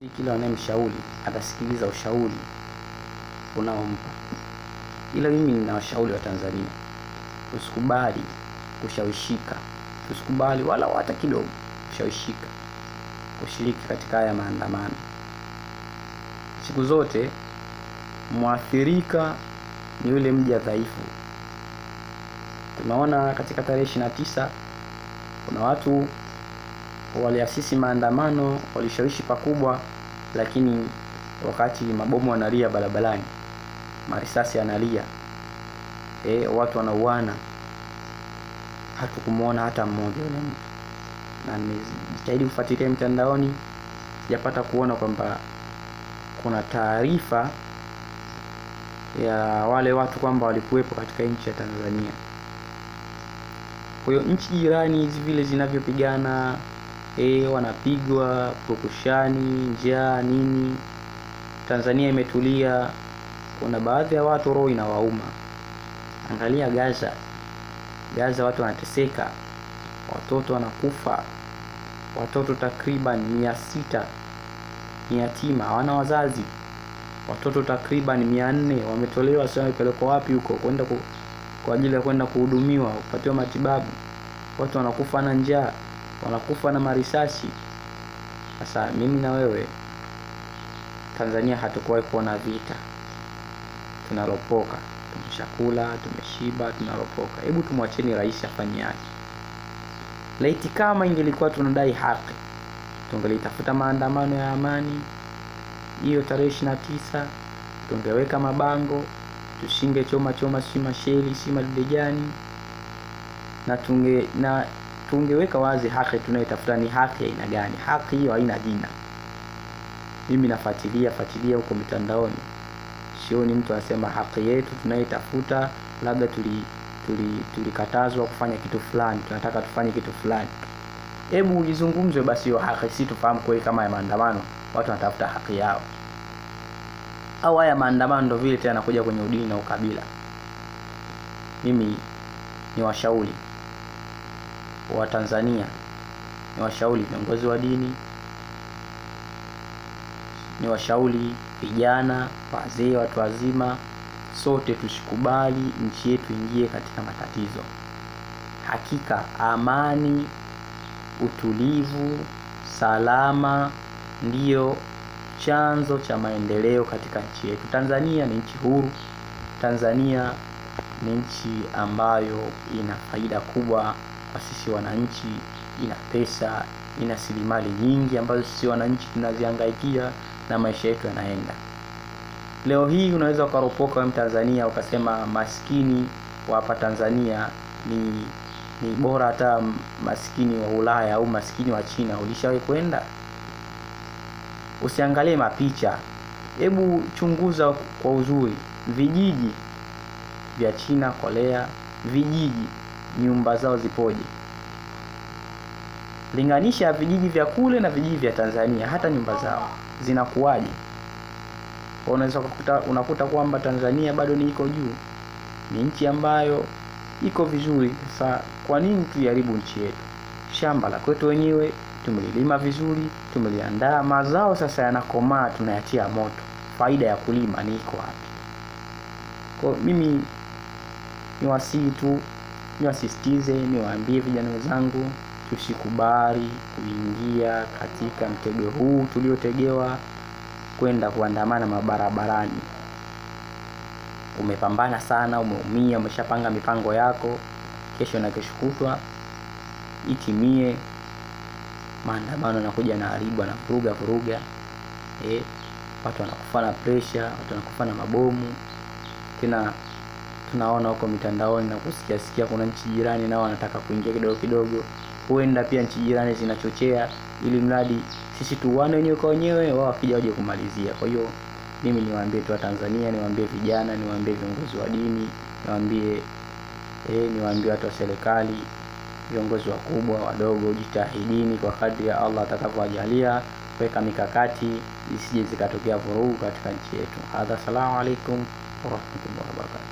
Kila anayemshauri atasikiliza ushauri unaompa. Ila mimi ninawashauri wa Tanzania, usikubali kushawishika, usikubali wala hata kidogo kushawishika kushiriki katika haya maandamano. Siku zote muathirika ni yule mja dhaifu. Tunaona katika tarehe 29 kuna watu waliasisi maandamano, walishawishi pakubwa, lakini wakati mabomu wanalia barabarani, marisasi yanalia, watu wanauana, hatukumuona hata mmoja yule mtu. Na nimejitahidi kufuatilia mtandaoni, sijapata kuona kwamba kuna taarifa ya wale watu kwamba walikuwepo katika nchi ya Tanzania. Kwa hiyo nchi jirani hizi vile zinavyopigana, wanapigwa purukushani, njaa nini, Tanzania imetulia. Kuna baadhi ya watu roho inawauma. Angalia Gaza watu wanateseka, watoto wanakufa, watoto takriban 600 ni yatima, hawana wazazi. Watoto takriban 400 wametolewa, sio wamepelekwa wapi huko kwenda kwa ajili ya kwenda kuhudumiwa, kupatiwa matibabu. Watu wanakufa na njaa, wanakufa na marisasi. Sasa mimi na wewe, Tanzania hatakuwahi kuona vita. Tunalopoka, tumeshakula, tumeshiba, tunalopoka. Hebu tumwacheni rais afanye yake. Laiti kama ingelikuwa tunadai haki, tungelitafuta maandamano ya amani hiyo tarehe 29, tungeweka mabango, tusinge choma si masheli si madejani, na tungeweka wazi haki tunayotafuta ni haki ya aina gani. Haki hiyo haina jina. Mimi nafuatilia huko mitandaoni, sioni mtu anasema haki yetu tunayotafuta labda tulikatazwa kufanya kitu fulani, tunataka tufanye kitu fulani. Hebu izungumzwe basi hiyo haki, si tufahamu kweli kama ya maandamano watu wanatafuta haki yao, au haya maandamano ndio vile tena kuja kwenye udini na ukabila. Mimi ni washauri wa Tanzania, ni washauri viongozi wa dini, ni washauri vijana, wazee, watu wazima, sote tusikubali nchi yetu ingie katika matatizo. Hakika amani, utulivu, salama ndiyo chanzo cha maendeleo katika nchi yetu. Tanzania ni nchi huru. Tanzania ni nchi ambayo ina faida kubwa kwa sisi wananchi, ina pesa, ina rasilimali nyingi ambazo sisi wananchi tunazihangaikia na maisha yetu yanaenda. Leo hii unaweza ukaropoka wewe Mtanzania ukasema maskini wa hapa Tanzania ni bora hata maskini wa Ulaya au maskini wa China. Ulishawahi kwenda? Usiangalie mapicha. Hebu chunguza kwa uzuri vijiji vya China, Korea, vijiji nyumba zao zipoje. Linganisha vijiji vya kule na vijiji vya Tanzania, hata nyumba zao zinakuwaje. Unaweza unakuta kwamba Tanzania bado ni iko juu, ni nchi ambayo iko vizuri. Sasa kwa nini tuiharibu nchi yetu? Shamba la kwetu wenyewe tumelilima vizuri, tumeliandaa, mazao sasa yanakomaa, tunayatia moto. Faida ya kulima ni iko wapi? Kwa mimi niwasisitize, niwaambie vijana wenzangu, tusikubali kuingia katika mtego huu tuliotegewa kwenda kuandamana mabarabarani. Umepambana sana, umeumia, umeshapanga mipango yako, kesho na kesho kutwa itimie, maandamano yanakuja na haribu na vuruga. Watu wanakufa na pressure, watu wanakufa na mabomu. Tena tunaona huko mitandaoni na kusikia kuna nchi jirani nao wanataka kuingia kidogo. Huenda pia nchi jirani zinachochea ili mradi sisi tuwane wenyewe kwa wenyewe, wao wakija waje kumalizia. Kwa hiyo mimi niwaambie tu wa Tanzania, niwaambie vijana, niwaambie viongozi wa dini, niwaambie watu wa serikali, viongozi wakubwa, wadogo, jitahidini kwa kadri ya Allah atakavyowajalia kuweka mikakati isije zikatokea vurugu katika nchi yetu. Assalamu alaikum warahmatullahi wabarakatuh.